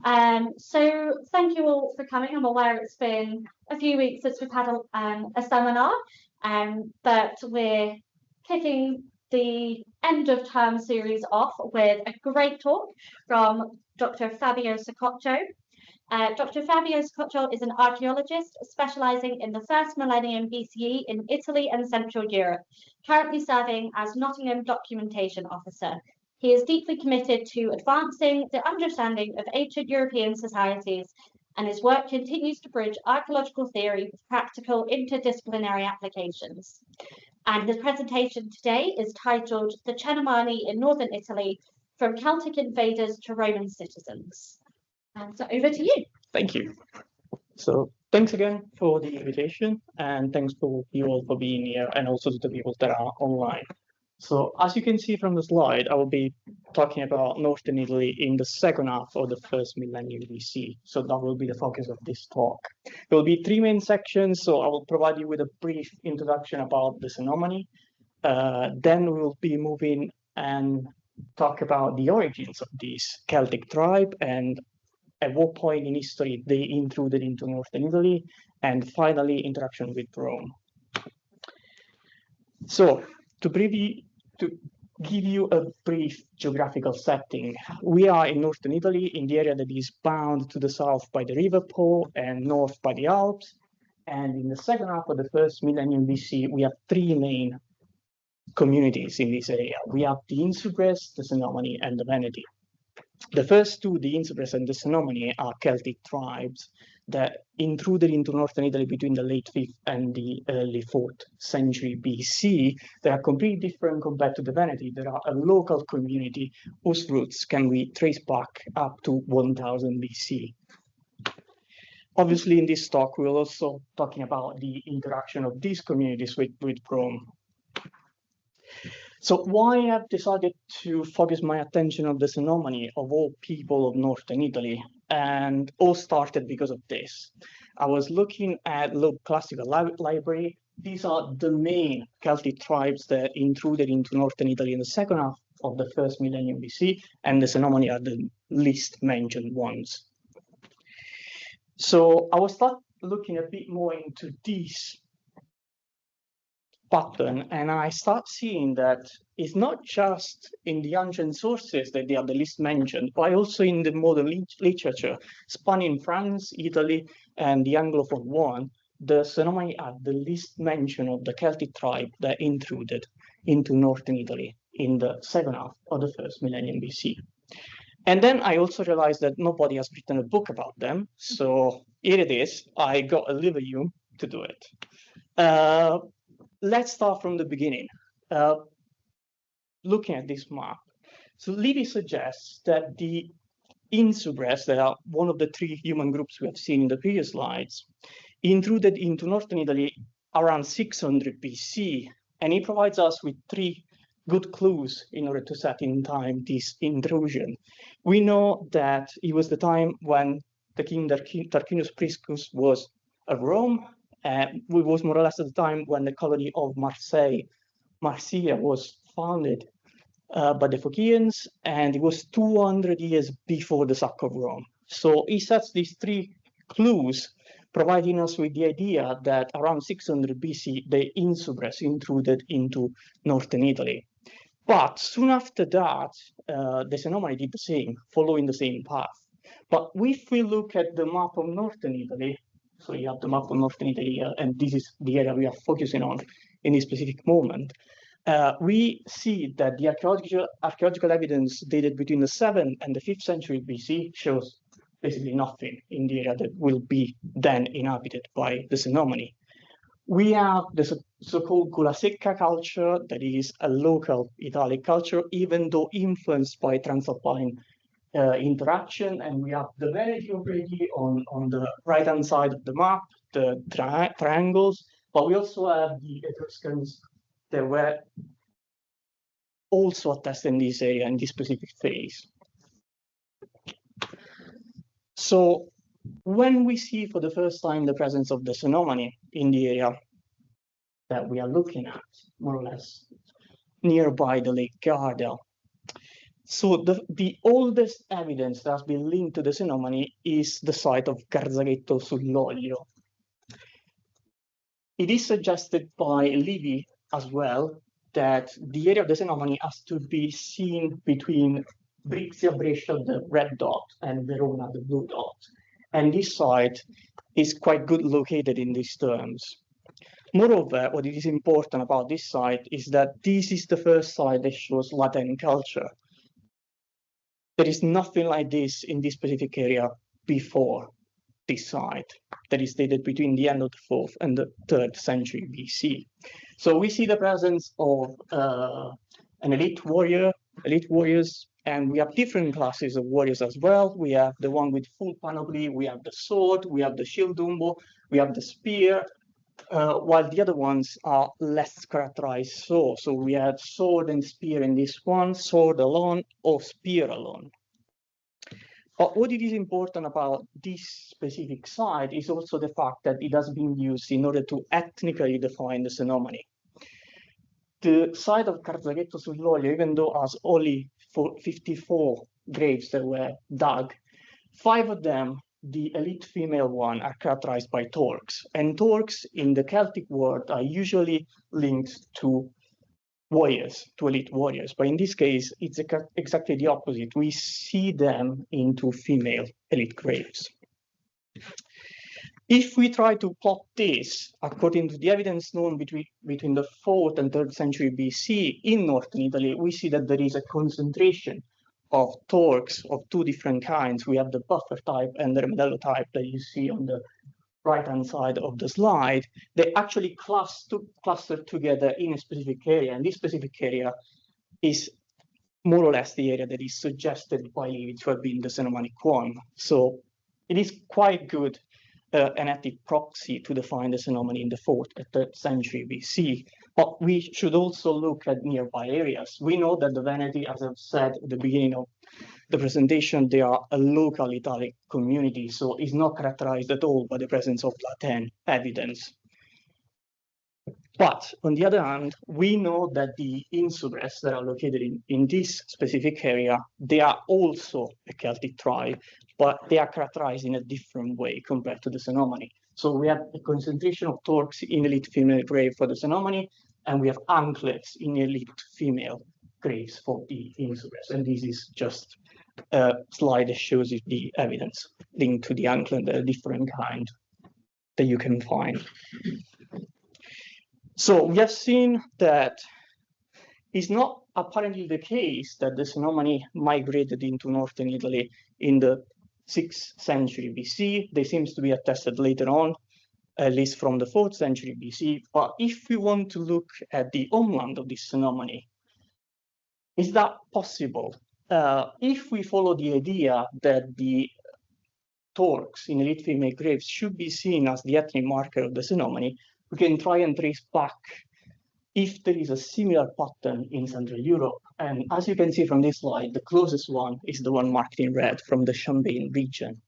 So thank you all for coming. I'm aware it's been a few weeks since we've had a seminar, but we're kicking the end of term series off with a great talk from Dr. Fabio Saccoccio. Dr. Fabio Saccoccio is an archaeologist specialising in the first millennium BCE in Italy and Central Europe, currently serving as Nottingham Documentation Officer. He is deeply committed to advancing the understanding of ancient European societies, and his work continues to bridge archaeological theory with practical interdisciplinary applications. And his presentation today is titled "The Cenomani in Northern Italy, from Celtic invaders to Roman citizens." So over to you. Thank you. So thanks again for the invitation, and thanks to you all for being here, and also to the people that are online. So as you can see from the slide, I will be talking about Northern Italy in the second half of the first millennium BC. So that will be the focus of this talk. There will be three main sections. So I will provide you with a brief introduction about the Cenomani. Then we will be moving and talk about the origins of this Celtic tribe and at what point in history they intruded into Northern Italy, and finally interaction with Rome. So to give you a brief geographical setting, we are in Northern Italy, in the area that is bound to the south by the River Po and north by the Alps. And in the second half of the first millennium BC, we have three main communities in this area. We have the Insubres, the Cenomani, and the Veneti. The first two, the Insubres and the Cenomani, are Celtic tribes that intruded into Northern Italy between the late 5th and the early 4th century BC. They are completely different compared to the Veneti. They are a local community whose roots can be traced back up to 1000 BC. Obviously, in this talk, we're also talking about the interaction of these communities with Rome. So why I've decided to focus my attention on the Cenomani, of all people of Northern Italy, and all started because of this. I was looking at local classical library. These are the main Celtic tribes that intruded into Northern Italy in the second half of the first millennium BC, and the Cenomani are the least mentioned ones. So I will start looking a bit more into this pattern, and I start seeing that it's not just in the ancient sources that they are the least mentioned, but also in the modern literature, spanning France, Italy, and the Anglophone one. The Cenomani are the least mentioned of the Celtic tribe that intruded into Northern Italy in the second half of the first millennium BC. And then I also realized that nobody has written a book about them. So here it is. I got a Livium to do it. Let's start from the beginning. Looking at this map. So Livy suggests that the Insubres, that are one of the three human groups we have seen in the previous slides, intruded into Northern Italy around 600 BC. And he provides us with three good clues in order to set in time this intrusion. We know that it was the time when the king Tarquinius Priscus was at Rome. It was more or less at the time when the colony of Marcia was founded by the Phocians, and it was 200 years before the sack of Rome. So he sets these three clues, providing us with the idea that around 600 BC, the Insubres intruded into Northern Italy. But soon after that, the Cenomani did the same, following the same path. But if we look at the map of Northern Italy, so you have the map of Northern Italy here, and this is the area we are focusing on in this specific moment. We see that the archaeological evidence dated between the 7th and the 5th century BC shows basically nothing in the area that will be then inhabited by the Cenomani. We have the so-called Gula Secca culture, that is a local Italic culture, even though influenced by Transalpine interaction, and we have the Veneti already on the right-hand side of the map, the triangles, but we also have the Etruscans that were also attested in this area in this specific phase. So when we see for the first time the presence of the Cenomani in the area that we are looking at, more or less nearby the Lake Garda, So the oldest evidence that has been linked to the Cenomani is the site of Garzaghetto sull'Oglio. It is suggested by Livy as well that the area of the Cenomani has to be seen between Brixia Brescia, the red dot, and Verona, the blue dot. And this site is quite good located in these terms. Moreover, what is important about this site is that this is the first site that shows Latin culture. There is nothing like this in this specific area before this site that is dated between the end of the 4th and the 3rd century BC. So we see the presence of an elite warriors, and we have different classes of warriors as well. We have the one with full panoply, we have the sword, we have the shield umbo, we have the spear, while the other ones are less characterized so. So we have sword and spear in this one, sword alone or spear alone. But what it is important about this specific site is also the fact that it has been used in order to ethnically define the Cenomani. The site of Garzaghetto sull'Oglio, even though has only 54 graves that were dug, 5 of them, the elite female one, are characterized by torques. And torques in the Celtic world are usually linked to warriors, to elite warriors. But in this case, it's exactly the opposite. We see them into female elite graves. If we try to plot this according to the evidence known between the 4th and 3rd century BC in northern Italy, we see that there is a concentration of torques of 2 different kinds. We have the buffer type and the remedello type that you see on the right-hand side of the slide. They actually cluster together in a specific area, and this specific area is more or less the area that is suggested by Livy to have been the Cenomanic one. So it is quite good an active proxy to define the Cenomani in the 4th and 3rd century BC. But we should also look at nearby areas. We know that the Veneti, as I've said at the beginning of the presentation, they are a local Italic community, so it's not characterized at all by the presence of Latin evidence. But on the other hand, we know that the insubres that are located in this specific area, they are also a Celtic tribe, but they are characterized in a different way compared to the Cenomani. So we have a concentration of torques in elite female grave for the Cenomani, and we have anklets in elite female graves for the insubres. And this is just a slide that shows you the evidence linked to the anklet, a different kind that you can find. So we have seen that it's not apparently the case that the Cenomani migrated into northern Italy in the 6th century BC. They seem to be attested later on, at least from the 4th century BC. But if we want to look at the homeland of this Cenomani, is that possible? If we follow the idea that the torques in elite female graves should be seen as the ethnic marker of the Cenomani, we can try and trace back if there is a similar pattern in Central Europe. And as you can see from this slide, the closest one is the one marked in red from the Champagne region.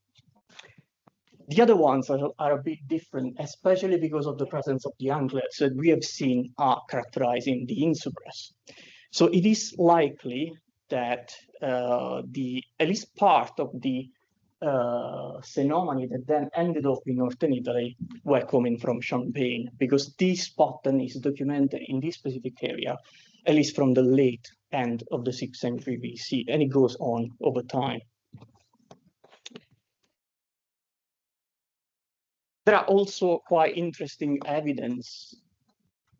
The other ones are a bit different, especially because of the presence of the anklets that we have seen are characterizing the insubres. So it is likely that at least part of the Cenomani that then ended up in northern Italy were coming from Champagne, because this pattern is documented in this specific area, at least from the late end of the 6th century BC, and it goes on over time. There are also quite interesting evidence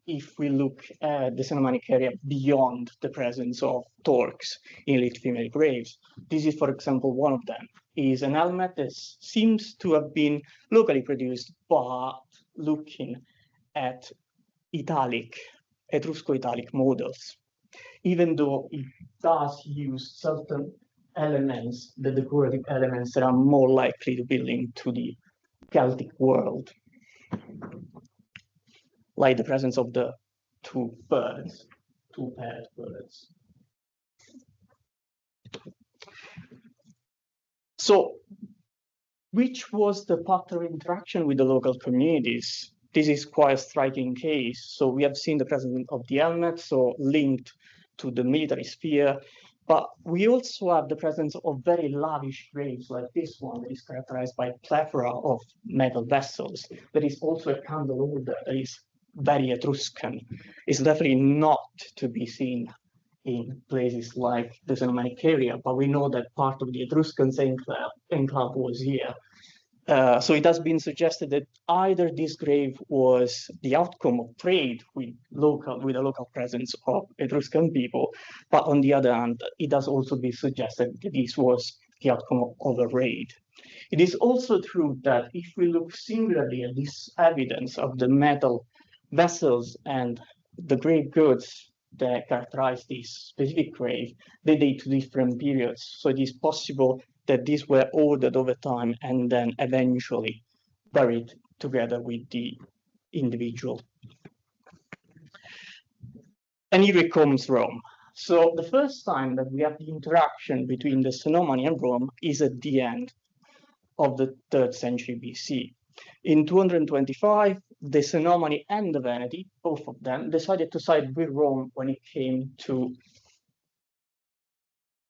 if we look at the Cenomanic area beyond the presence of torques in elite female graves. This is, for example, one of them. Is an helmet that seems to have been locally produced, but looking at Etrusco-Italic models, even though it does use certain elements, the decorative elements that are more likely to be linked to the Celtic world, like the presence of the two paired birds. So, which was the pattern of interaction with the local communities? This is quite a striking case. So we have seen the presence of the helmet, so linked to the military sphere. But we also have the presence of very lavish graves like this one that is characterized by a plethora of metal vessels. There is also a candle holder that is very Etruscan. It's definitely not to be seen in places like the Cenomanic area, but we know that part of the Etruscan enclave was here. So it has been suggested that either this grave was the outcome of trade with a local presence of Etruscan people, but on the other hand, it has also been suggested that this was the outcome of a raid. It is also true that if we look singularly at this evidence of the metal vessels and the grave goods that characterize this specific grave, they date to different periods. So it is possible that these were ordered over time and then eventually buried together with the individual. And here comes Rome. So the first time that we have the interaction between the Cenomani and Rome is at the end of the 3rd century BC. In 225, the Cenomani and the Veneti, both of them, decided to side with Rome when it came to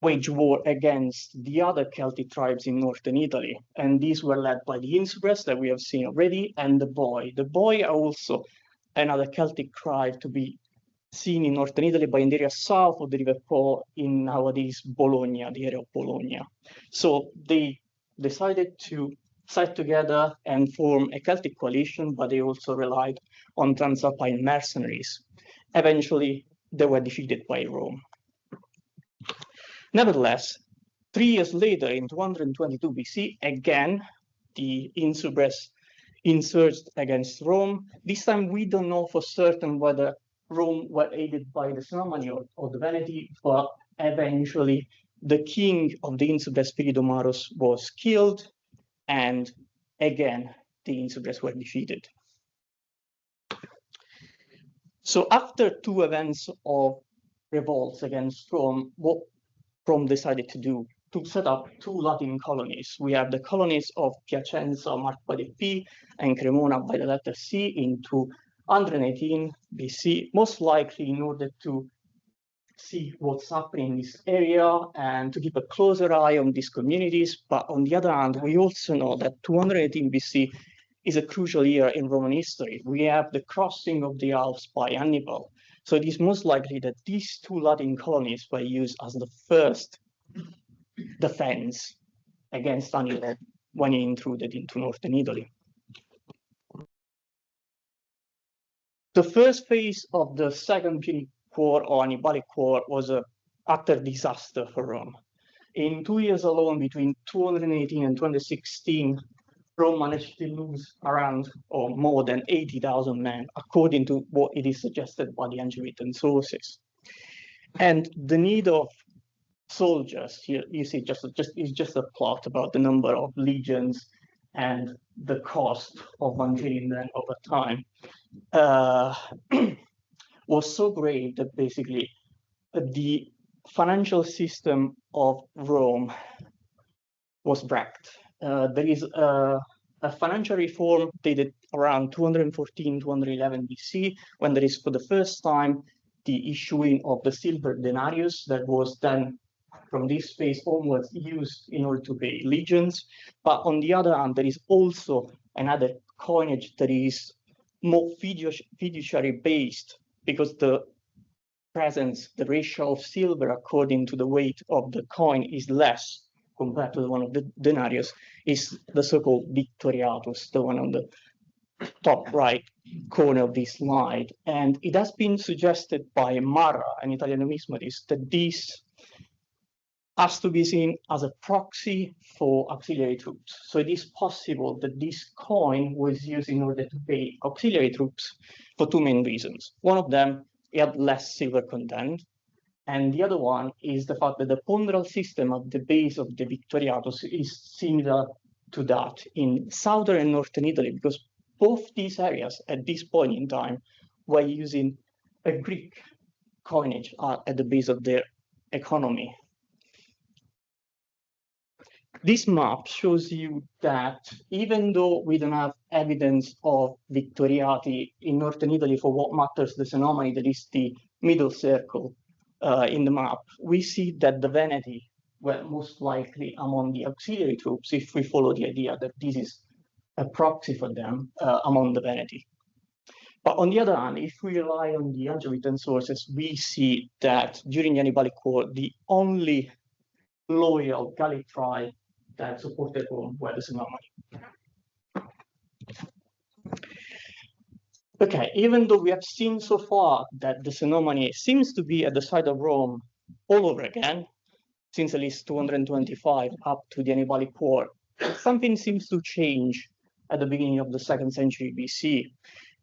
wage war against the other Celtic tribes in northern Italy. And these were led by the Insubres that we have seen already, and the Boii. The Boii are also another Celtic tribe to be seen in northern Italy, but in the area south of the River Po in nowadays Bologna, the area of Bologna. So they decided to side together and form a Celtic coalition, but they also relied on Transalpine mercenaries. Eventually, they were defeated by Rome. Nevertheless, 3 years later, in 222 BC, again, the Insubres insurged against Rome. This time, we don't know for certain whether Rome were aided by the Cenomani or the Veneti, but eventually the king of the Insubres, Spiridomarus, was killed, and again, the Insubres were defeated. So after 2 events of revolts against Rome, what Rome decided to do to set up 2 Latin colonies. We have the colonies of Piacenza, marked by the P, and Cremona by the letter C in 218 BC, most likely in order to see what's happening in this area and to keep a closer eye on these communities. But on the other hand, we also know that 218 BC is a crucial year in Roman history. We have the crossing of the Alps by Hannibal. So it is most likely that these 2 Latin colonies were used as the first defense against Hannibal when he intruded into northern Italy. The first phase of the Second Punic War or Hannibalic War was an utter disaster for Rome. In 2 years alone, between 218 and 216, Rome managed to lose around or more than 80,000 men, according to what it is suggested by the ancient written sources. And the need of soldiers, here you see it's just a plot about the number of legions and the cost of maintaining them over time, was so great that basically the financial system of Rome was wrecked. There is a financial reform dated around 214, 211 BC, when there is for the first time the issuing of the silver denarius that was then from this phase onwards used in order to pay legions. But on the other hand, there is also another coinage that is more fiduciary based, because the presence, the ratio of silver according to the weight of the coin is less compared to the one of the denarius, is the so-called victoriatus, the one on the top right corner of this slide. And it has been suggested by Marra, an Italian numismatist, that this has to be seen as a proxy for auxiliary troops. So it is possible that this coin was used in order to pay auxiliary troops for 2 main reasons. One of them, it had less silver content, and the other one is the fact that the ponderal system at the base of the victoriatus is similar to that in southern and northern Italy, because both these areas at this point in time were using a Greek coinage at the base of their economy. This map shows you that even though we don't have evidence of victoriati in northern Italy, for what matters the Cenomani, that is the middle circle in the map, we see that the Veneti were most likely among the auxiliary troops if we follow the idea that this is a proxy for them among the Veneti. But on the other hand, if we rely on the handwritten sources, we see that during the Hannibalic War, the only loyal Gallic tribe that supported Rome were the Cenomani. Okay, even though we have seen so far that the Cenomani seems to be at the side of Rome all over again, since at least 225 up to the Hannibalic War, something seems to change at the beginning of the 2nd century BC.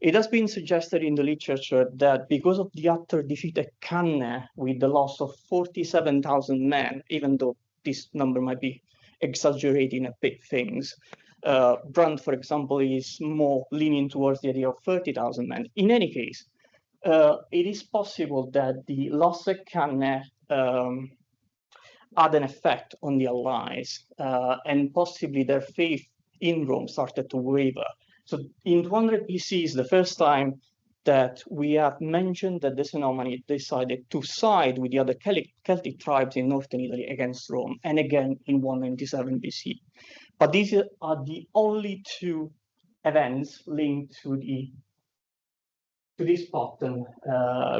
It has been suggested in the literature that because of the utter defeat at Cannae, with the loss of 47,000 men, even though this number might be exaggerating a bit things, Brandt, for example, is more leaning towards the idea of 30,000 men. In any case, it is possible that the loss at Cannae had an effect on the Allies, and possibly their faith in Rome started to waver. So in 200 BC is the first time that we have mentioned that the Cenomani decided to side with the other Celtic tribes in northern Italy against Rome, and again in 197 BC. But these are the only two events linked to this pattern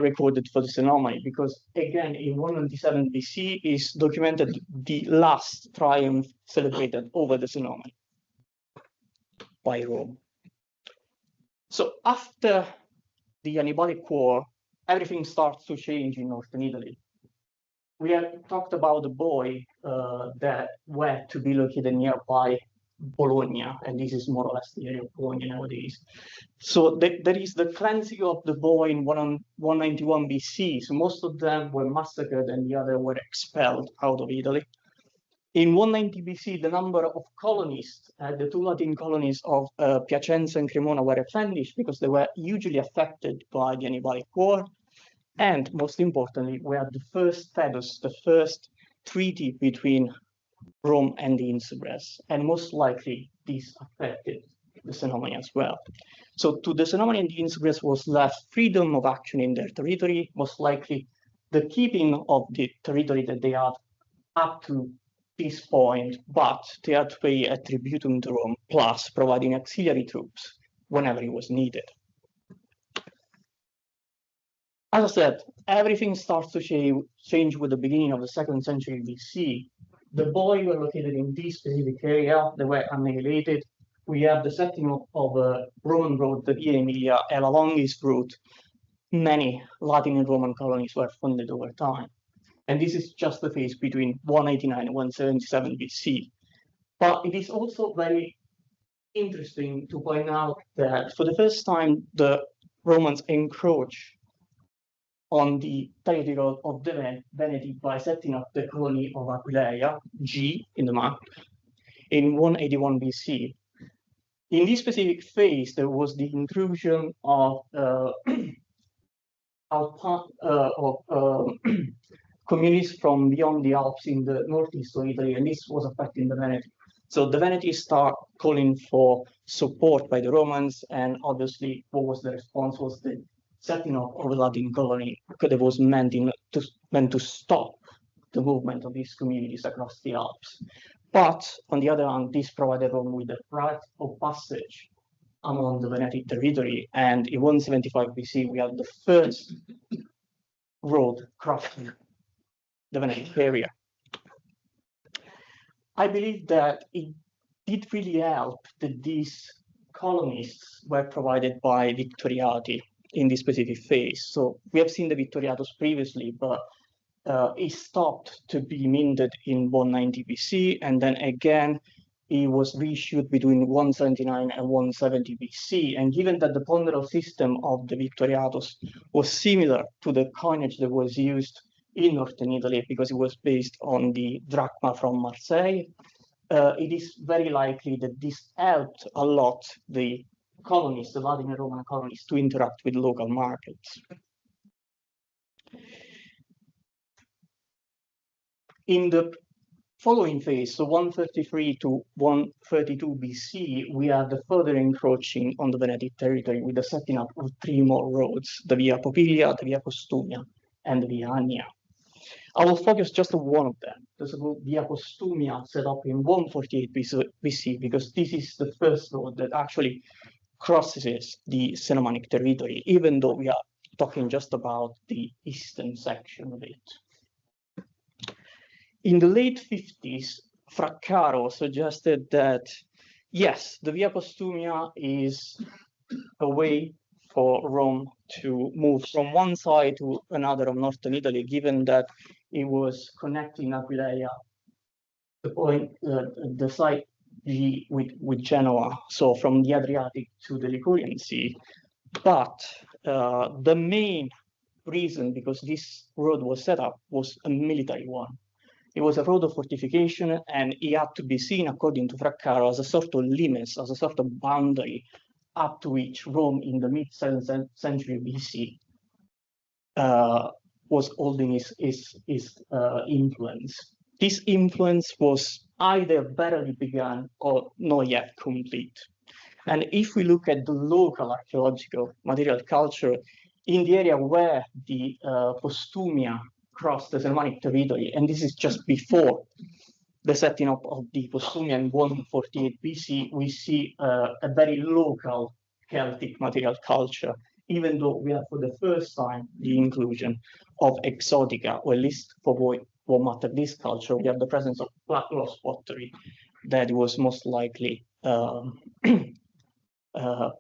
recorded for the Cenomani, because again in 197 BC is documented the last triumph celebrated over the Cenomani by Rome. So after the Hannibalic War, everything starts to change in northern Italy. We have talked about the boy that were to be located nearby Bologna, and this is more or less the area of Bologna nowadays. So there is the cleansing of the boy in 191 BC. So most of them were massacred and the other were expelled out of Italy. In 190 BC, the number of colonists, the two Latin colonies of Piacenza and Cremona were replenished because they were hugely affected by the Hannibalic War. And most importantly, we had the first fedus, the first treaty between Rome and the insurrects, and most likely this affected the Cenomani as well. So to the Cenomani and the insurrects was left freedom of action in their territory, most likely the keeping of the territory that they had up to this point, but they had to pay a tributum to Rome, plus providing auxiliary troops whenever it was needed. As I said, everything starts to change with the beginning of the 2nd century BC. The boy were located in this specific area, they were annihilated. We have the setting of a Roman road, the Via Emilia, and along this route, many Latin and Roman colonies were founded over time. And this is just the phase between 189 and 177 BC. But it is also very interesting to point out that for the first time, the Romans encroach on the territory of the Veneti by setting up the colony of Aquileia, G in the map, in 181 BC. In this specific phase, there was the intrusion of communities from beyond the Alps in the northeast of Italy, and this was affecting the Veneti. So the Veneti start calling for support by the Romans, and obviously what was the response was the setting up of a Latin colony that was meant to stop the movement of these communities across the Alps. But on the other hand, this provided Rome with the right of passage among the Veneti territory, and in 175 BC we had the first road crossing the Veneti area. I believe that it did really help that these colonists were provided by Victoriati in this specific phase. So we have seen the Victoriatus previously, but it stopped to be minted in 190 BC, and then again it was reissued between 179 and 170 BC. And given that the ponderal system of the Victoriatus was similar to the coinage that was used in northern Italy, because it was based on the drachma from Marseille, it is very likely that this helped a lot the colonies, the Latin and Roman colonies, to interact with local markets. In the following phase, so 133 to 132 BC, we have the further encroaching on the Veneti territory with the setting up of 3 more roads, the Via Popilia, the Via Costunia, and the Via Annia. I will focus just on one of them, the so-called Via Postumia, set up in 148 BC, because this is the first road that actually crosses the Cenomanic territory, even though we are talking just about the eastern section of it. In the late 50s, Fraccaro suggested that, yes, the Via Postumia is a way for Rome to move from one side to another of northern Italy, given that it was connecting Aquileia, the site G with Genoa, so from the Adriatic to the Ligurian Sea. But the main reason because this road was set up was a military one. It was a road of fortification, and it had to be seen, according to Fraccaro, as a sort of limes, as a sort of boundary up to which Rome in the mid-7th century BC was holding its influence. This influence was either barely begun or not yet complete. And if we look at the local archaeological material culture in the area where the Postumia crossed the Cenomanic territory, and this is just before the setting up of the Postumia in 148 BC, we see a very local Celtic material culture, even though we have for the first time the inclusion of exotica, or at least for what matter this culture, we have the presence of black loss pottery that was most likely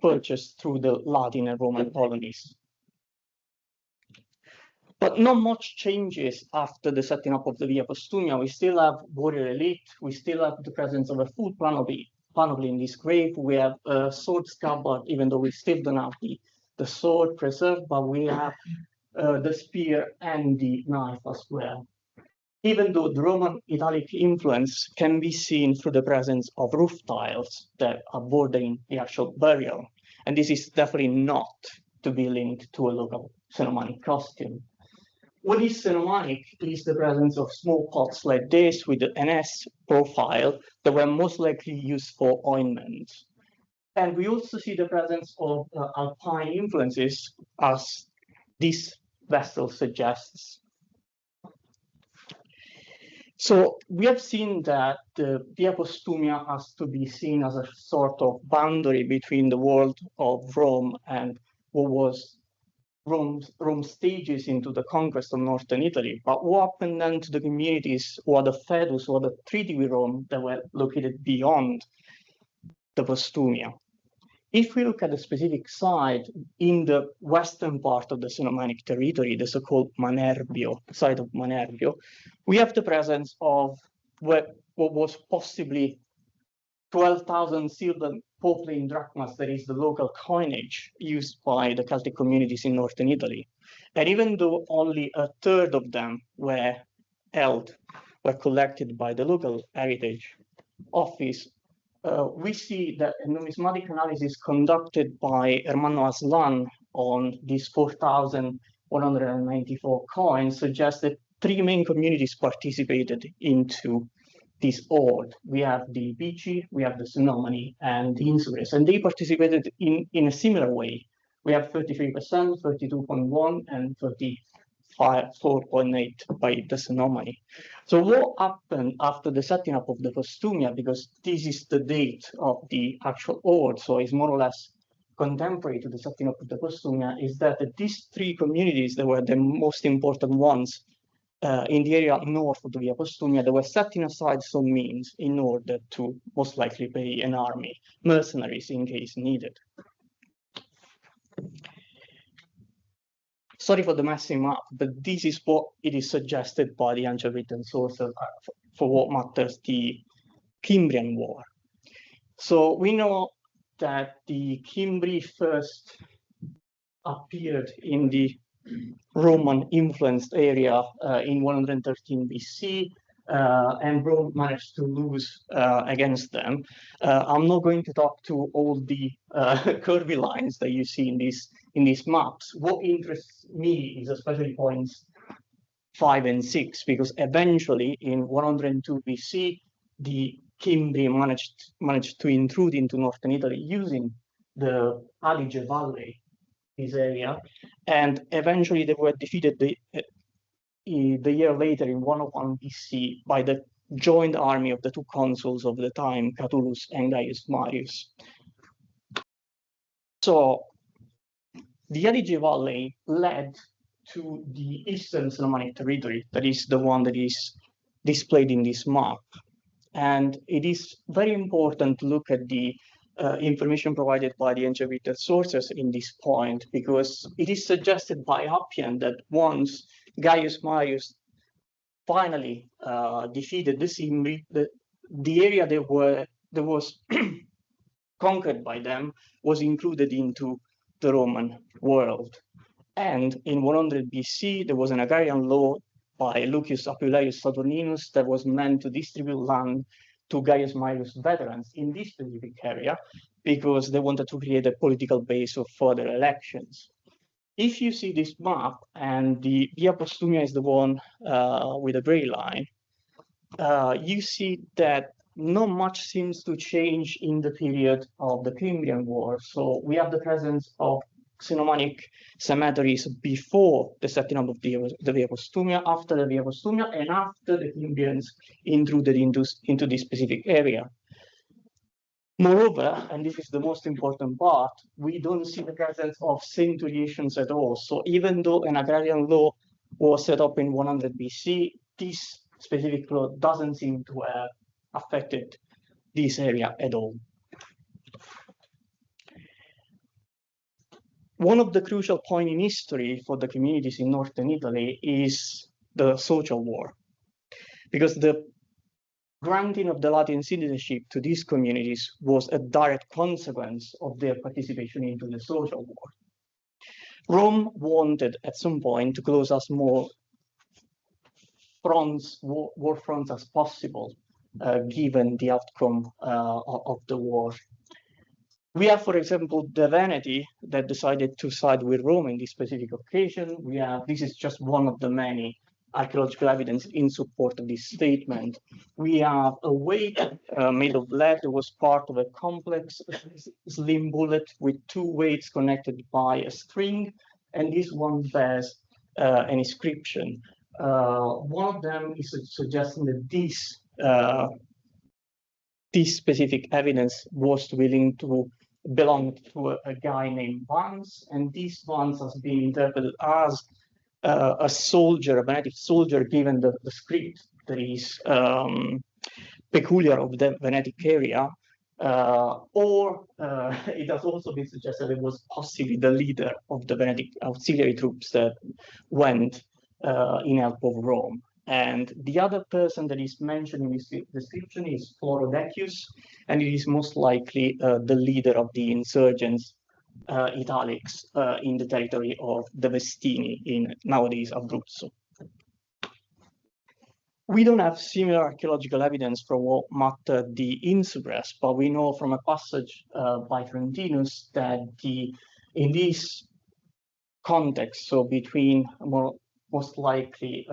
purchased through the Latin and Roman colonies. But not much changes after the setting up of the Via Postumia. We still have warrior elite. We still have the presence of a full panoply in this grave. We have a sword scabbard, even though we still don't have the sword preserved, but we have the spear and the knife as well. Even though the Roman Italic influence can be seen through the presence of roof tiles that are bordering the actual burial. And this is definitely not to be linked to a local Cenomanic costume. What is Cenomanic is the presence of small pots like this with an S profile that were most likely used for ointment. And we also see the presence of alpine influences, as this vessel suggests. So we have seen that the Via Postumia has to be seen as a sort of boundary between the world of Rome and what was Rome's stages into the conquest of northern Italy. But what happened then to the communities or the fedus or the treaty with Rome that were located beyond the Postumia? If we look at the specific site in the western part of the Cenomanic territory, the so-called Manerbio, site of Manerbio, we have the presence of what was possibly 12,000 silver poplin drachmas, that is the local coinage used by the Celtic communities in northern Italy. And even though only a third of them were collected by the local heritage office, we see that a numismatic analysis conducted by Ermanno Aslan on these 4,194 coins suggests that three main communities participated into this hoard. We have the Bici, we have the Cenomani, and the Insubres, and they participated in a similar way. We have 33%, 32.1, and 4.8 by the Cenomani. So what happened after the setting up of the Postumia, because this is the date of the actual hoard, so it's more or less contemporary to the setting up of the Postumia, is that these three communities that were the most important ones in the area north of the Via Postumia, they were setting aside some means in order to most likely pay an army, mercenaries in case needed. Sorry for the messing up, but this is what it is suggested by the ancient written sources for what matters, the Cimbrian War. So we know that the Cimbri first appeared in the Roman influenced area in 113 BC, and Rome managed to lose against them. I'm not going to talk to all the curvy lines that you see in these maps. What interests me is especially points 5 and 6, because eventually in 102 BC, the Cimbri managed to intrude into northern Italy using the Adige Valley, this area, and eventually they were defeated the year later in 101 BC by the joint army of the two consuls of the time, Catulus and Gaius Marius. So the Adige Valley led to the eastern Cenomanic territory, that is the one that is displayed in this map. And it is very important to look at the information provided by the ancient written sources in this point, because it is suggested by Appian that once Gaius Marius finally defeated the Cimbri, the area that was conquered by them was included into the Roman world. And in 100 BC, there was an agrarian law by Lucius Appuleius Saturninus that was meant to distribute land to Gaius Marius veterans in this specific area because they wanted to create a political base of further elections. If you see this map, and the Via Postumia is the one with a gray line, you see that not much seems to change in the period of the Cimbrian War. So we have the presence of Cenomanic cemeteries before the setting up of the Via Postumia, after the Via Postumia, and after the Cimbrians intruded into this specific area. Moreover, and this is the most important part, we don't see the presence of centuriations at all. So even though an agrarian law was set up in 100 BC, this specific law doesn't seem to have affected this area at all. One of the crucial points in history for the communities in northern Italy is the social war, because the granting of the Latin citizenship to these communities was a direct consequence of their participation into the social war. Rome wanted at some point to close as more war fronts as possible, given the outcome of the war. We have, for example, the Veneti that decided to side with Rome in this specific occasion. This is just one of the many archaeological evidence in support of this statement. We have a weight made of lead that was part of a complex slim bullet with two weights connected by a string, and this one bears an inscription. One of them is suggesting that this specific evidence was willing to belong to a guy named Vance, and this Vance has been interpreted as a soldier, a Venetic soldier, given the script that is peculiar of the Venetic area, or it has also been suggested it was possibly the leader of the Venetic auxiliary troops that went in help of Rome. And the other person that is mentioned in this description is Florodecius, and it is most likely the leader of the insurgents, Italics, in the territory of the Vestini in nowadays Abruzzo. We don't have similar archaeological evidence from what mattered the Insubres, but we know from a passage by Frontinus that in this context, so between most likely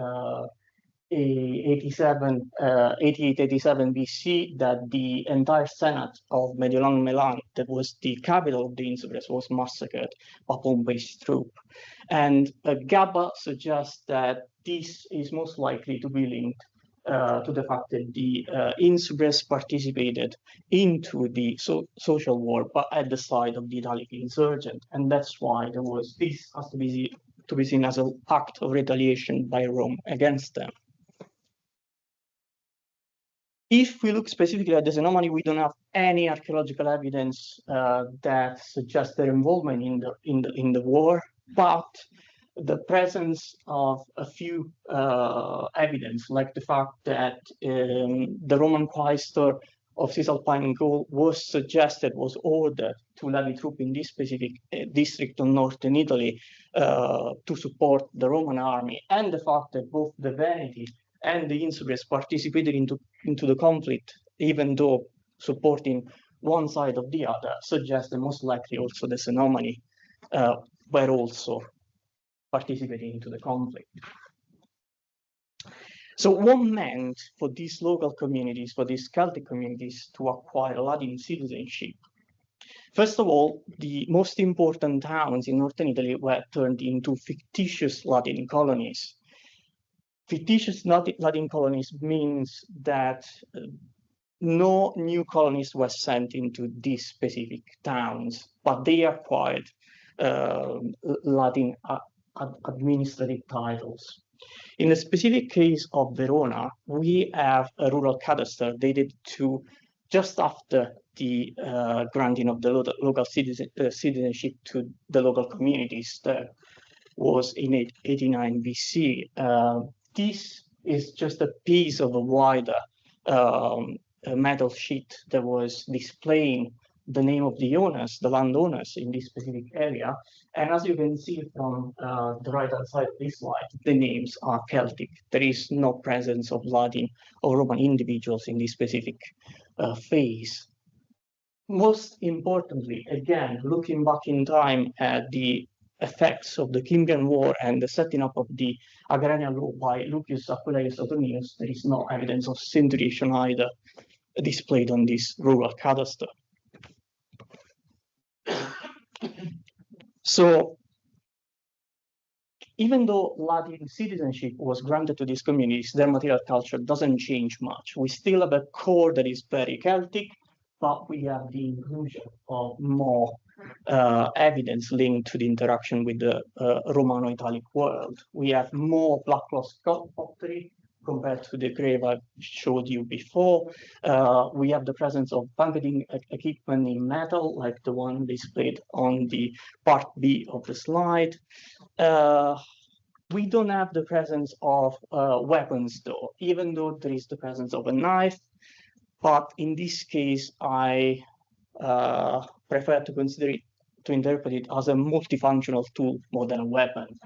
88-87 BC, that the entire Senate of Mediolanum Milan, that was the capital of the Insubres, was massacred by Pompey's troop. And Gaba suggests that this is most likely to be linked to the fact that the Insubres participated into the social war, but at the side of the Italic insurgent. And that's why this has to be seen as an act of retaliation by Rome against them. If we look specifically at the Cenomani, we don't have any archaeological evidence that suggests their involvement in the war, but the presence of a few evidence, like the fact that the Roman quaestor of Cisalpine and Gaul was ordered to levy troops in this specific district of northern Italy to support the Roman army, and the fact that both the Veneti and the Insubres participated into the conflict, even though supporting one side or the other, suggests that most likely also the Cenomani were also participating into the conflict. So what meant for these local communities, for these Celtic communities, to acquire Latin citizenship? First of all, the most important towns in northern Italy were turned into fictitious Latin colonies. fictitious Latin colonies means that no new colonies were sent into these specific towns, but they acquired Latin administrative titles. In the specific case of Verona, we have a rural cadastre dated to just after the granting of the local citizenship to the local communities. That was in 89 BC. This is just a piece of a wider metal sheet that was displaying the name of the owners, the landowners in this specific area. And as you can see from the right-hand side of this slide, the names are Celtic. There is no presence of Latin or Roman individuals in this specific phase. Most importantly, again, looking back in time at the effects of the Kimbrian War and the setting up of the agrarian law by Lucius Aquilarius Saturninus, there is no evidence of centuration either displayed on this rural cadastre. So, even though Latin citizenship was granted to these communities, their material culture doesn't change much. We still have a core that is very Celtic, but we have the inclusion of more evidence linked to the interaction with the Romano-Italic world. We have more black cloth pottery compared to the grave I showed you before. We have the presence of banqueting equipment in metal, like the one displayed on the part B of the slide. We don't have the presence of weapons, though, even though there is the presence of a knife. But in this case, I prefer to interpret it as a multifunctional tool more than a weapon.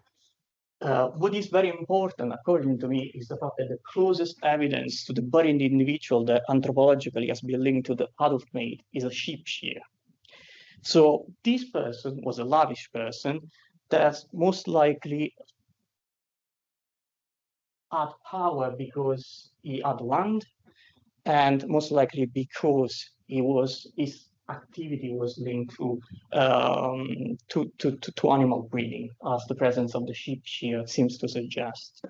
What is very important, according to me, is the fact that the closest evidence to the buried individual that anthropologically has been linked to the adult male is a sheep shear. So this person was a lavish person that most likely had power because he had land, and most likely because his activity was linked to animal breeding, as the presence of the sheep shear seems to suggest.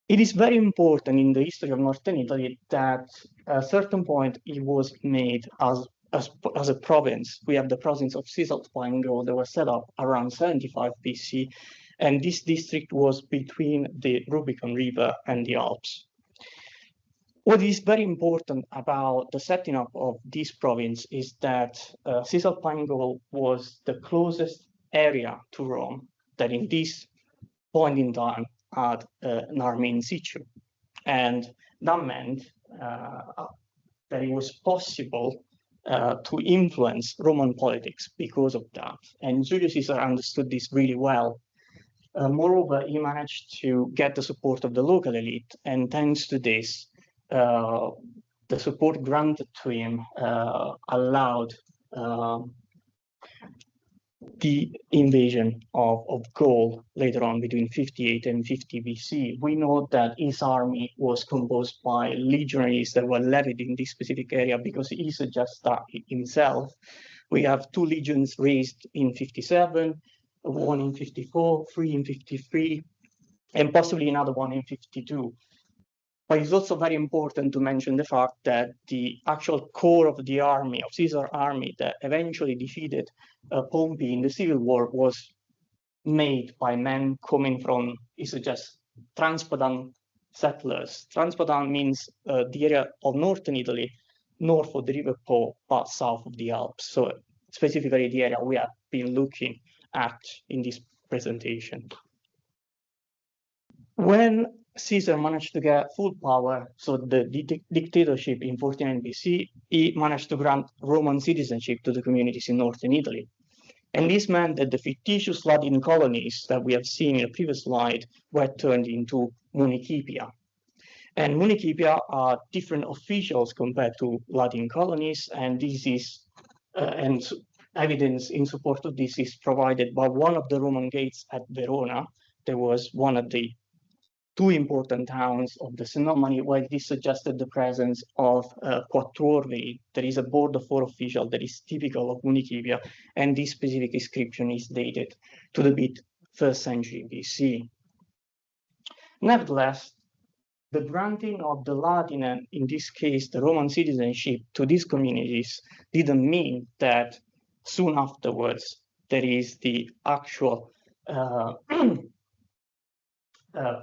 It is very important in the history of Northern Italy that at a certain point it was made as a province. We have the province of Cisalpine that was set up around 75 BC, and this district was between the Rubicon River and the Alps. What is very important about the setting up of this province is that Cisalpine Gaul was the closest area to Rome that in this point in time had an army in situ. And that meant that it was possible to influence Roman politics because of that. And Julius Caesar understood this really well. Moreover, he managed to get the support of the local elite, and thanks to this, the support granted to him allowed the invasion of Gaul later on between 58 and 50 BC. We know that his army was composed by legionaries that were levied in this specific area because he suggests that himself. We have 2 legions raised in 57, 1 in 54, 3 in 53, and possibly another one in 52. But it's also very important to mention the fact that the actual core of the army, of Caesar's army, that eventually defeated Pompey in the civil war was made by men coming from, he suggests, Transpadane settlers. Transpadane means the area of northern Italy, north of the River Po, but south of the Alps. So specifically the area we have been looking at in this presentation. When Caesar managed to get full power, so the dictatorship in 49 BC, he managed to grant Roman citizenship to the communities in northern Italy. And this meant that the fictitious Latin colonies that we have seen in the previous slide were turned into municipia. And municipia are different officials compared to Latin colonies, and this is, and evidence in support of this is provided by one of the Roman gates at Verona. There was one of the 2 important towns of the Cenomani, where this suggested the presence of quattuorvei. There is a board of 4 officials that is typical of municipia, and this specific inscription is dated to the bit 1st century BC. Nevertheless, the granting of the Latin and, in this case, the Roman citizenship to these communities didn't mean that soon afterwards there is the actual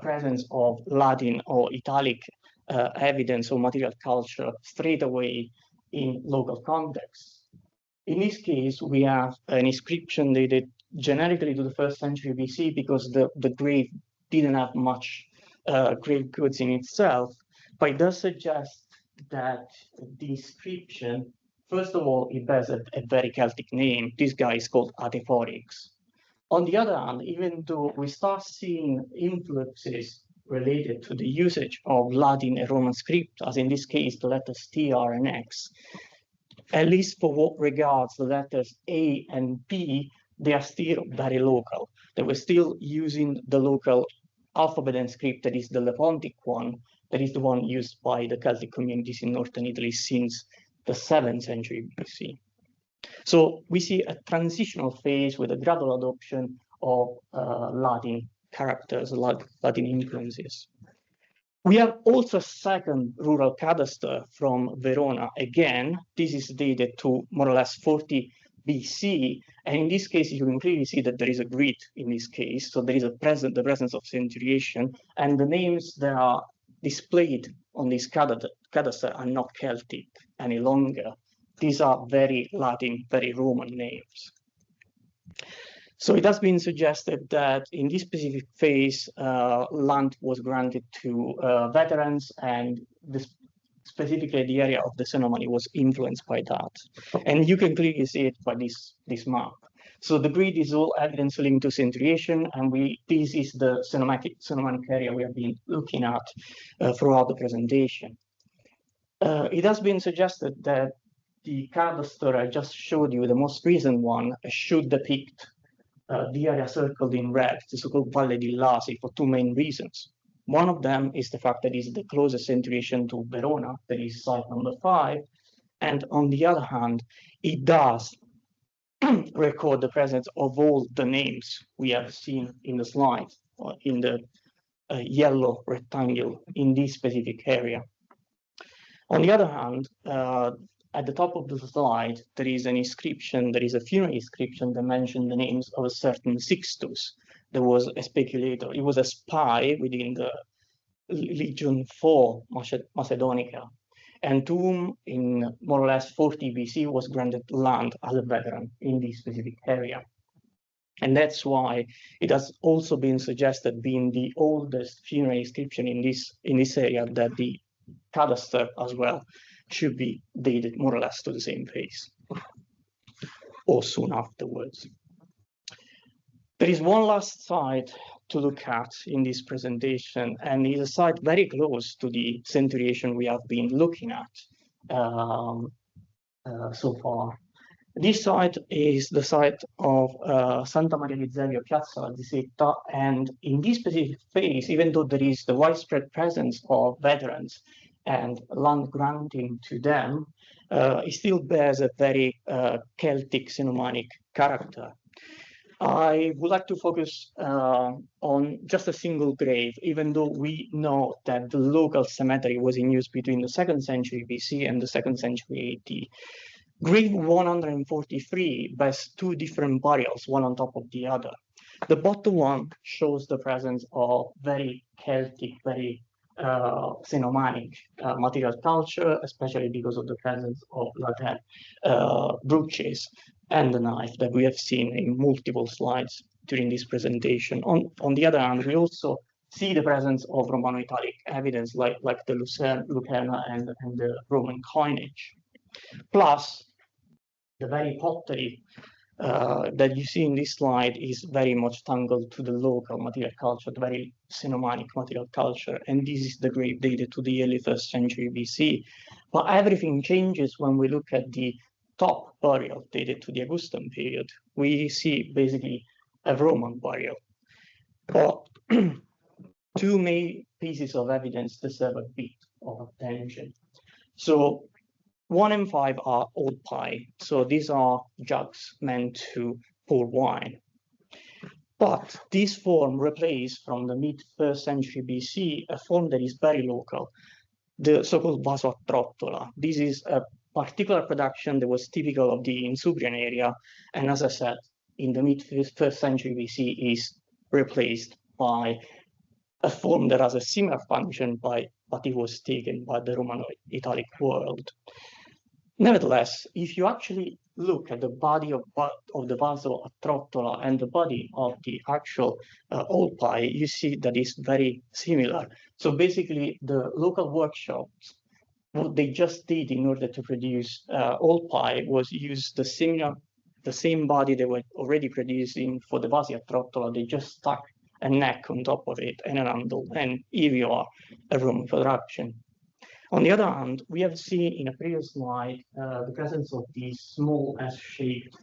presence of Latin or Italic evidence or material culture straight away in local context. In this case, we have an inscription dated generically to the 1st century BC because the grave didn't have much grave goods in itself, but it does suggest that the inscription, first of all, it bears a very Celtic name. This guy is called Atephorix. On the other hand, even though we start seeing influences related to the usage of Latin and Roman script, as in this case, the letters T, R, and X, at least for what regards the letters A and P, they are still very local. They were still using the local alphabet and script, that is the Lepontic one, that is the one used by the Celtic communities in northern Italy since the 7th century BC. So we see a transitional phase with a gradual adoption of Latin characters, Latin influences. We have also a second rural cadaster from Verona. Again, this is dated to more or less 40 BC. And in this case, you can clearly see that there is a grid in this case. So there is the presence of centuriation, and the names that are displayed on this cadaster are not Celtic any longer. These are very Latin, very Roman names. So it has been suggested that in this specific phase, land was granted to veterans, and specifically the area of the Cenomani was influenced by that. And you can clearly see it by this map. So the grid is all evidence linked to centuriation, and this is the Cenomanic area we have been looking at throughout the presentation. It has been suggested that the cadaster I just showed you, the most recent one, should depict the area circled in red, the so-called Valle di Lasi, for two main reasons. One of them is the fact that it's the closest centuriation to Verona, that is site number 5. And on the other hand, it does record the presence of all the names we have seen in the slide, or in the yellow rectangle in this specific area. On the other hand, at the top of the slide, there is an inscription, there is a funeral inscription that mentions the names of a certain Sixtus. There was a speculator, he was a spy within the Legion IV Macedonica, and to whom in more or less 40 BC was granted land as a veteran in this specific area. And that's why it has also been suggested, being the oldest funeral inscription in this area, that the cadaster as well should be dated more or less to the same phase, or soon afterwards. There is one last site to look at in this presentation, and it's a site very close to the centuriation we have been looking at so far. This site is the site of Santa Maria di Zevio, Piazza di Setta, and in this specific phase, even though there is the widespread presence of veterans and land granting to them, it still bears a very Celtic Cenomanic character. I would like to focus on just a single grave, even though we know that the local cemetery was in use between the 2nd century BC and the 2nd century AD. Grave 143 bears two different burials, one on top of the other. The bottom one shows the presence of very Celtic, very Cenomanic material culture, especially because of the presence of Latin brooches and the knife that we have seen in multiple slides during this presentation. On the other hand, we also see the presence of Romano-Italic evidence like the Lucerna and the Roman coinage. Plus, the very pottery that you see in this slide is very much tangled to the local material culture, the very Cenomanic material culture, and this is the grave dated to the early 1st century BC. But everything changes when we look at the top burial dated to the Augustan period. We see basically a Roman burial. But two main pieces of evidence deserve a bit of attention. So 1 and 5 are old pie. So these are jugs meant to pour wine. But this form replaced from the mid-1st century BC a form that is very local, the so-called vaso a trottola. This is a particular production that was typical of the Insubrian area, and as I said, in the mid-1st century BC is replaced by a form that has a similar function, but it was taken by the Romano-Italic world. Nevertheless, if you actually look at the body of the vaso a trottola and the body of the actual old pie, you see that it's very similar. So basically, the local workshops, what they just did in order to produce old pie was use the same body they were already producing for the vaso a trottola. They just stuck a neck on top of it and an handle, and here you are, a Roman production. On the other hand, we have seen in a previous slide the presence of these small S-shaped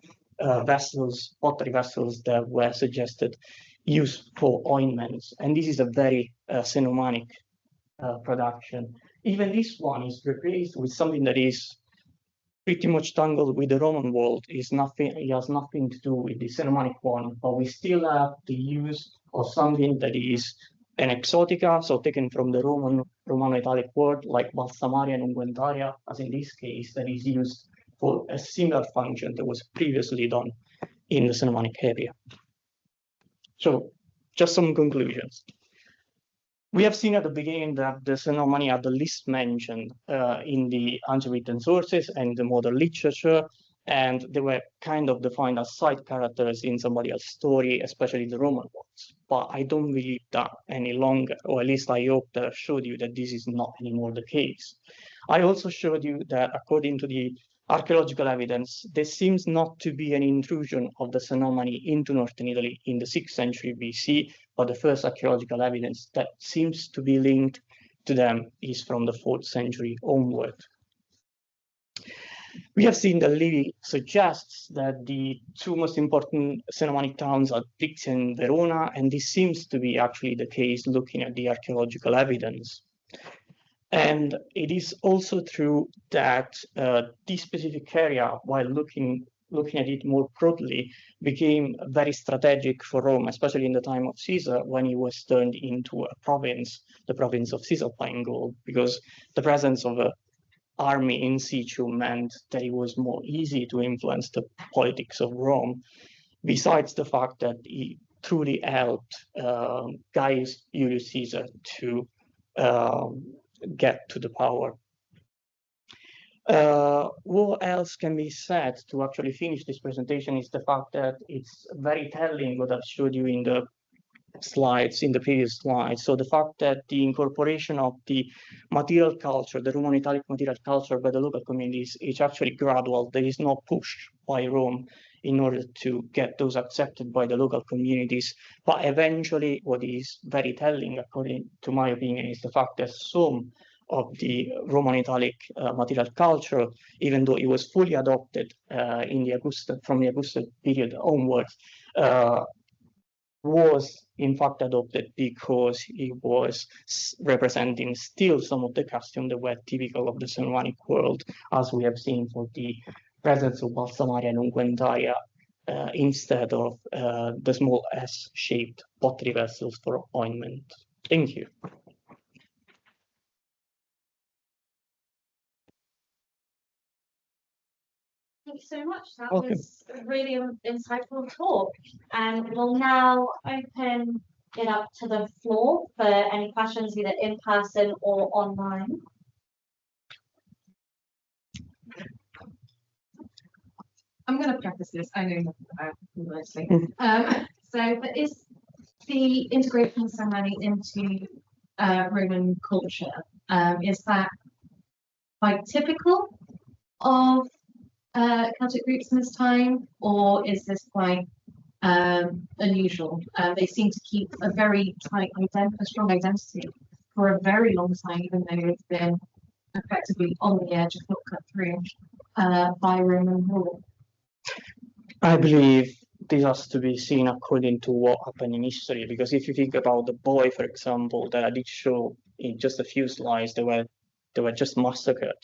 vessels, pottery vessels that were suggested used for ointments. And this is a very Cenomanic production. Even this one is replaced with something that is pretty much tangled with the Roman world. It has nothing to do with the Cenomanic one, but we still have the use of something that is an exotica, so taken from the Romano-Italic world, like balsamaria and unguentaria, as in this case, that is used for a similar function that was previously done in the Cenomanic area. So, just some conclusions. We have seen at the beginning that the Cenomani are the least mentioned in the handwritten sources and the modern literature, and they were kind of defined as side characters in somebody else's story, especially the Roman ones. But I don't believe that any longer, or at least I hope that I showed you that this is not anymore the case. I also showed you that according to the archaeological evidence, there seems not to be an intrusion of the Cenomani into northern Italy in the 6th century BC, but the first archaeological evidence that seems to be linked to them is from the 4th century onward. We have seen that Livy suggests that the two most important Cenomanic towns are Brixia and Verona, and this seems to be actually the case looking at the archaeological evidence. And it is also true that this specific area, while looking at it more broadly, became very strategic for Rome, especially in the time of Caesar, when it was turned into a province, the province of Cisalpine Gaul, because the presence of an army in situ meant that it was more easy to influence the politics of Rome, besides the fact that it truly helped Gaius Julius Caesar to get to the power. What else can be said to actually finish this presentation is the fact that it's very telling what I've showed you in the slides, in the previous slides. So the fact that the incorporation of the material culture, the Roman Italic material culture by the local communities is actually gradual. There is no push by Rome in order to get those accepted by the local communities. But eventually, what is very telling, according to my opinion, is the fact that some of the Roman Italic material culture, even though it was fully adopted from the Augustan period onwards, was in fact adopted because it was representing still some of the customs that were typical of the Cenomanic world, as we have seen for the presence of balsamaria and unguentaria instead of the small S-shaped pottery vessels for ointment. Thank you. Thank you so much. That was a really insightful talk. And we'll now open it up to the floor for any questions, either in person or online. I'm going to preface this. I know nothing about it, mostly. So, but is the integration of ceremony into Roman culture, is that quite typical of Celtic groups in this time, or is this quite unusual? They seem to keep a very a strong identity for a very long time, even though they've been effectively on the edge, if not cut through, by Roman rule. I believe this has to be seen according to what happened in history, because if you think about the boy, for example, that I did show in just a few slides, they were just massacred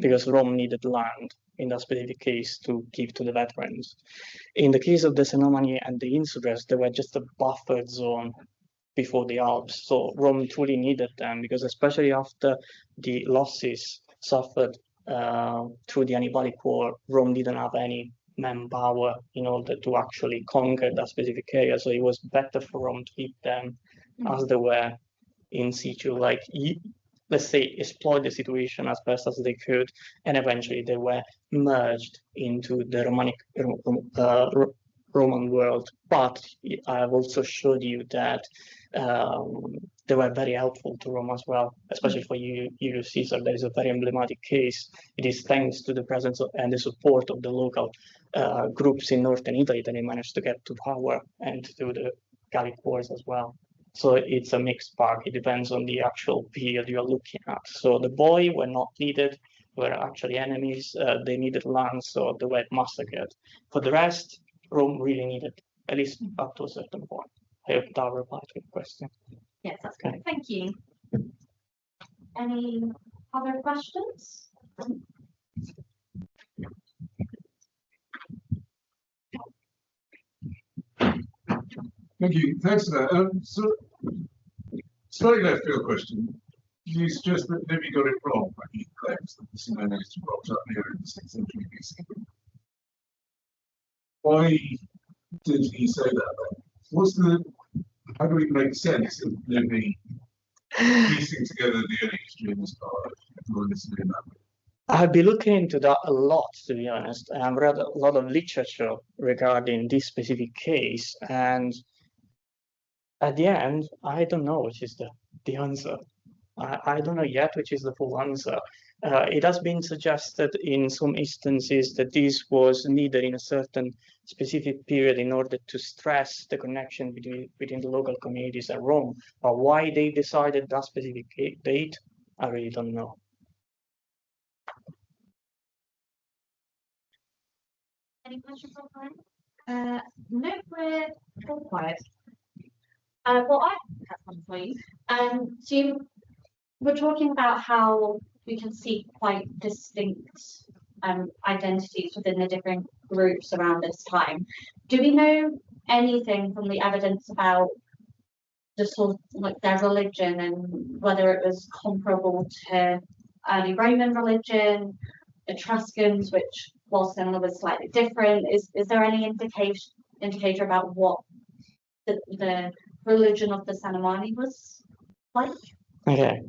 because Rome needed land in that specific case to give to the veterans. In the case of the Cenomani and the Insubres, they were just a buffer zone before the Alps. So Rome truly needed them because especially after the losses suffered through the Hannibalic War, Rome didn't have any manpower in order to actually conquer that specific area. So it was better for Rome to keep them as they were in situ, like let's say exploit the situation as best as they could, and eventually they were merged into the Roman world. But I've also showed you that they were very helpful to Rome as well, especially for Julius Caesar. There is a very emblematic case. It is thanks to the presence and the support of the local groups in northern Italy that they managed to get to power and to do the Gallic Wars as well. So it's a mixed bag. It depends on the actual period you're looking at. So the Boii were not needed, were actually enemies. They needed land, so they were massacred. For the rest, Rome really needed, at least up to a certain point. I hope that replied to your question. Yes, that's great. Thank you. Any other questions? Thank you. Thanks for that. So, slightly left field question. You suggest that Livy got it wrong when he claims that the Cenomanians rocked up here in the 6th century BC. Why did he say that? How do we make sense of Livy piecing together the early history of this part and listening that way? I've been looking into that a lot, to be honest, and I've read a lot of literature regarding this specific case, and at the end, I don't know which is the answer. I don't know yet which is the full answer. It has been suggested in some instances that this was needed in a certain specific period in order to stress the connection between the local communities and Rome. But why they decided that specific date, I really don't know. Any questions on No, we're all quiet. well, I have one for you. So you were talking about how we can see quite distinct identities within the different groups around this time. Do we know anything from the evidence about the sort of like their religion and whether it was comparable to early Roman religion, Etruscans, which while similar was slightly different? Is there any indicator about what the religion of the Cenomani was like? Okay,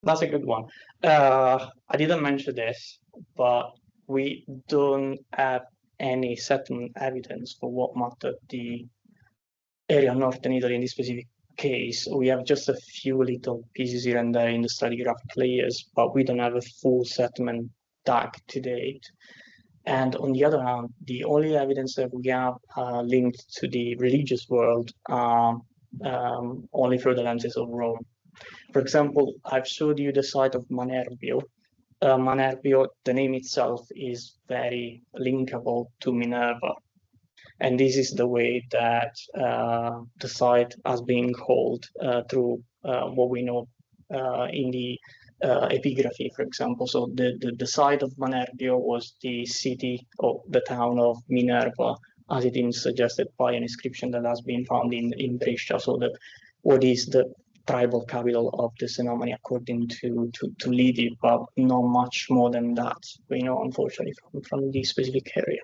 that's a good one. I didn't mention this, but we don't have any settlement evidence for what mattered the area of northern Italy in this specific case. We have just a few little pieces here and there in the stratigraphic layers, but we don't have a full settlement tag to date. And on the other hand, the only evidence that we have linked to the religious world only through the lenses of Rome. For example, I've showed you the site of Manerbio. Manerbio, the name itself is very linkable to Minerva. And this is the way that the site has been called through what we know in the epigraphy, for example. So the site of Manerbio was the city or the town of Minerva, as it is suggested by an inscription that has been found in Brescia. So that what is the tribal capital of the Cenomani according to Livy, but not much more than that, we know, unfortunately, from this specific area.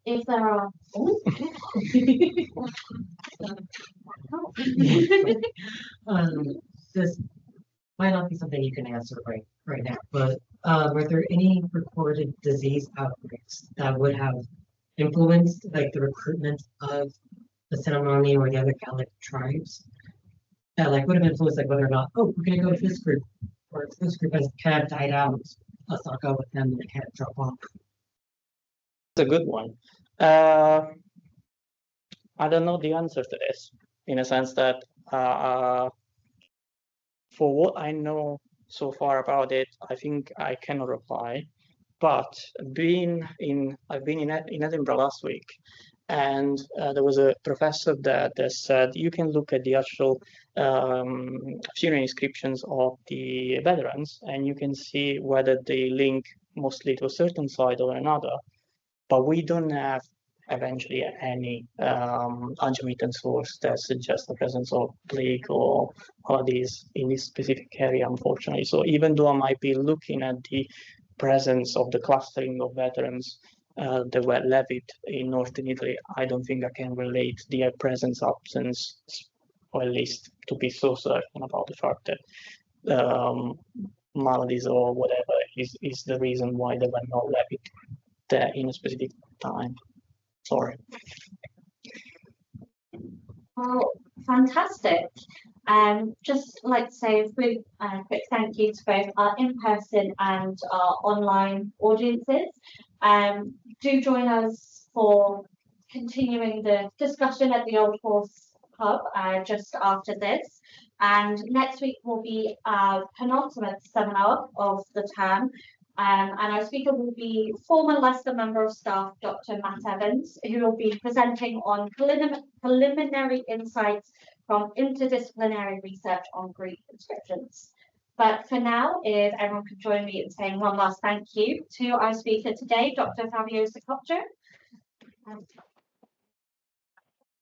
If there are this might not be something you can answer right now, but were there any recorded disease outbreaks that would have influenced like the recruitment of the Cenomani or the other Gallic tribes that like would have influenced like whether or not, oh, we're gonna go with this group, or if this group has kind of died out, let's not go with them and they kind of drop off? It's a good one. I don't know the answer to this, in a sense that for what I know so far about it, I think I cannot reply. But I've been in Edinburgh last week, And there was a professor that said you can look at the actual funeral inscriptions of the veterans, and you can see whether they link mostly to a certain side or another. But we don't have eventually any unwritten source that suggests the presence of plague or these in this specific area, unfortunately. So even though I might be looking at the presence of the clustering of veterans that were levied in northern Italy, I don't think I can relate their presence, absence, or at least to be so certain about the fact that maladies or whatever is the reason why they were not levied there in a specific time. Sorry. Well, fantastic. Just like to say a quick thank you to both our in-person and our online audiences. Do join us for continuing the discussion at the Old Horse Pub just after this. And next week will be our penultimate seminar of the term. And our speaker will be former Leicester Member of Staff, Dr. Matt Evans, who will be presenting on preliminary insights from interdisciplinary research on Greek inscriptions. But for now, if everyone could join me in saying one last thank you to our speaker today, Dr. Fabio Saccoccio.